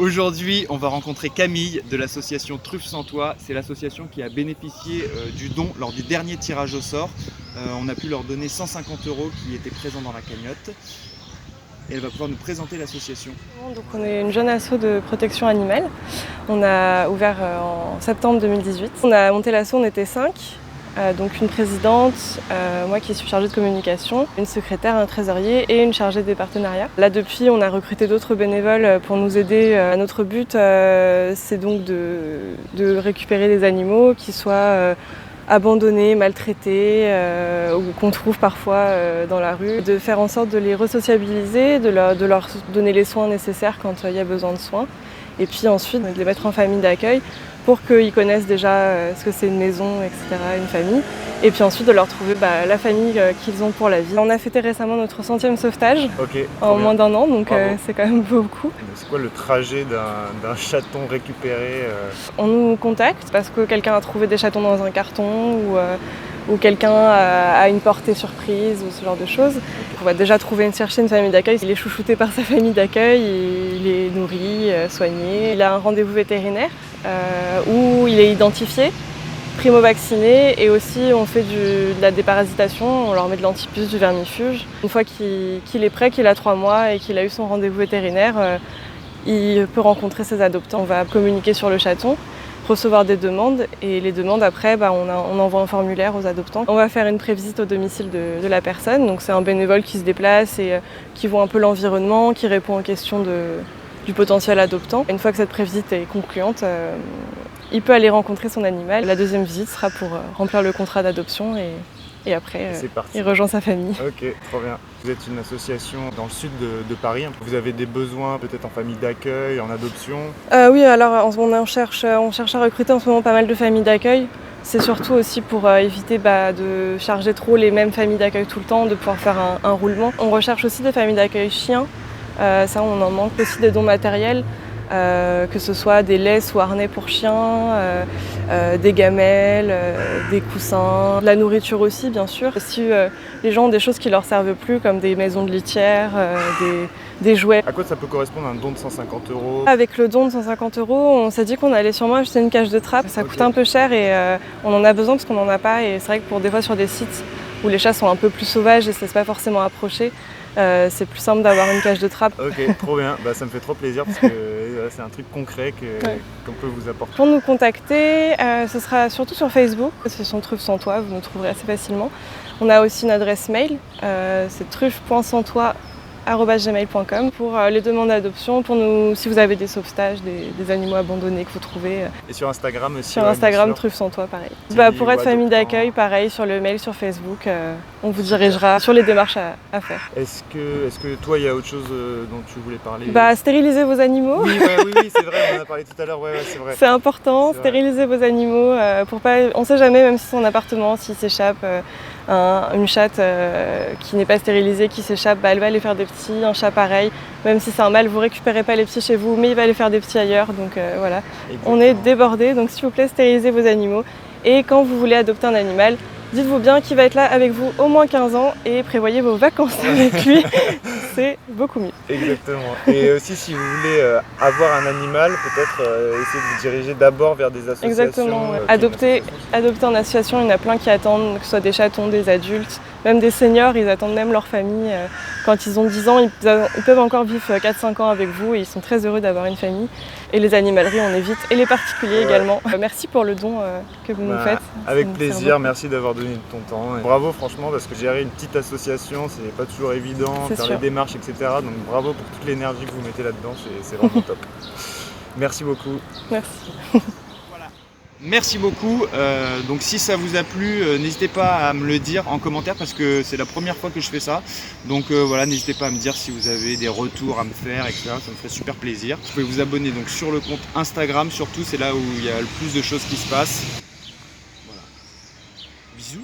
Aujourd'hui, on va rencontrer Camille de l'association Truffes sans Toit. C'est l'association qui a bénéficié du don lors du dernier tirage au sort. On a pu leur donner 150 € qui étaient présents dans la cagnotte. Et elle va pouvoir nous présenter l'association. Donc on est une jeune asso de protection animale. On a ouvert en septembre 2018. On a monté l'asso, on était 5. Donc une présidente, moi qui suis chargée de communication, une secrétaire, un trésorier et une chargée des partenariats. Là depuis, on a recruté d'autres bénévoles pour nous aider. Notre but, c'est donc de récupérer des animaux qui soient abandonnés, maltraités ou qu'on trouve parfois dans la rue, de faire en sorte de les resociabiliser, de leur donner les soins nécessaires quand il y a besoin de soins, et puis ensuite de les mettre en famille d'accueil pour qu'ils connaissent déjà ce que c'est une maison, etc., une famille, et puis ensuite de leur trouver la famille qu'ils ont pour la vie. On a fêté récemment notre 100e sauvetage en moins d'1 an, donc c'est quand même beaucoup. C'est quoi le trajet d'un chaton récupéré On nous contacte parce que quelqu'un a trouvé des chatons dans un carton ou quelqu'un a une portée surprise ou ce genre de choses. On va déjà chercher une famille d'accueil. Il est chouchouté par sa famille d'accueil, il est nourri, soigné. Il a un rendez-vous vétérinaire où il est identifié, primo-vacciné, et aussi on fait de la déparasitation, on leur met de l'antipus, du vermifuge. Une fois qu'il est prêt, qu'il a 3 mois et qu'il a eu son rendez-vous vétérinaire, il peut rencontrer ses adoptants. On va communiquer sur le chaton, recevoir des demandes, et les demandes après on envoie un formulaire aux adoptants. On va faire une prévisite au domicile de la personne, donc c'est un bénévole qui se déplace et qui voit un peu l'environnement, qui répond aux questions du potentiel adoptant. Une fois que cette prévisite est concluante, il peut aller rencontrer son animal. La deuxième visite sera pour remplir le contrat d'adoption et après il rejoint sa famille. Ok, trop bien. Vous êtes une association dans le sud de Paris. Vous avez des besoins peut-être en famille d'accueil, en adoption? Oui, alors on cherche à recruter en ce moment pas mal de familles d'accueil. C'est surtout aussi pour éviter de charger trop les mêmes familles d'accueil tout le temps, de pouvoir faire un roulement. On recherche aussi des familles d'accueil chiens. Ça, on en manque aussi, des dons matériels, que ce soit des laisses ou harnais pour chiens, des gamelles, des coussins, de la nourriture aussi bien sûr. Si les gens ont des choses qui leur servent plus, comme des maisons de litière, des jouets. À quoi ça peut correspondre un don de 150 €? Avec le don de 150 €, on s'est dit qu'on allait sûrement acheter une cage de trappe. Ça coûte un peu cher et on en a besoin parce qu'on n'en a pas. Et c'est vrai que pour des fois sur des sites où les chats sont un peu plus sauvages et ne se laissent pas forcément approcher, c'est plus simple d'avoir une cage de trappe. Ok, trop bien, ça me fait trop plaisir parce que c'est un truc concret qu'on peut vous apporter. Pour nous contacter, ce sera surtout sur Facebook, l'association Truffes sans Toit, vous nous trouverez assez facilement. On a aussi une adresse mail, c'est truffes.santtoit@gmail.com pour les demandes d'adoption, si vous avez des sauvetages, des animaux abandonnés que vous trouvez. Et sur Instagram aussi? Sur Instagram, Truffes sans Toit, pareil. Pour être famille d'accueil, pareil, sur le mail, sur Facebook, on vous dirigera sur les démarches à faire. Est-ce que toi, il y a autre chose dont tu voulais parler? Stériliser vos animaux. Oui, c'est vrai, on en a parlé tout à l'heure, c'est vrai. C'est important, stériliser vos animaux, on sait jamais, même si son appartement, s'il s'échappe, une chatte qui n'est pas stérilisée, qui s'échappe, elle va aller faire des petits, un chat pareil. Même si c'est un mâle, vous récupérez pas les petits chez vous, mais il va aller faire des petits ailleurs. Donc voilà, exactement. On est débordés, donc s'il vous plaît, stérilisez vos animaux. Et quand vous voulez adopter un animal, dites-vous bien qu'il va être là avec vous au moins 15 ans et prévoyez vos vacances avec lui, c'est beaucoup mieux. Exactement. Et aussi, si vous voulez avoir un animal, peut-être essayez de vous diriger d'abord vers des associations. Exactement, ouais. Adopter en association, il y en a plein qui attendent, que ce soit des chatons, des adultes, même des seniors, ils attendent même leur famille. Quand ils ont 10 ans, ils peuvent encore vivre 4-5 ans avec vous et ils sont très heureux d'avoir une famille. Et les animaleries, on évite, et les particuliers également. Merci pour le don que vous nous faites. Avec plaisir, merci d'avoir donné de ton temps. Et bravo franchement, parce que gérer une petite association, c'est pas toujours évident, faire les démarches, etc. Donc bravo pour toute l'énergie que vous mettez là-dedans, c'est vraiment top. Merci beaucoup. Merci. Merci beaucoup. Donc si ça vous a plu, n'hésitez pas à me le dire en commentaire parce que c'est la première fois que je fais ça. Donc voilà, n'hésitez pas à me dire si vous avez des retours à me faire, etc. Ça me ferait super plaisir. Vous pouvez vous abonner donc sur le compte Instagram, surtout c'est là où il y a le plus de choses qui se passent. Voilà. Bisous.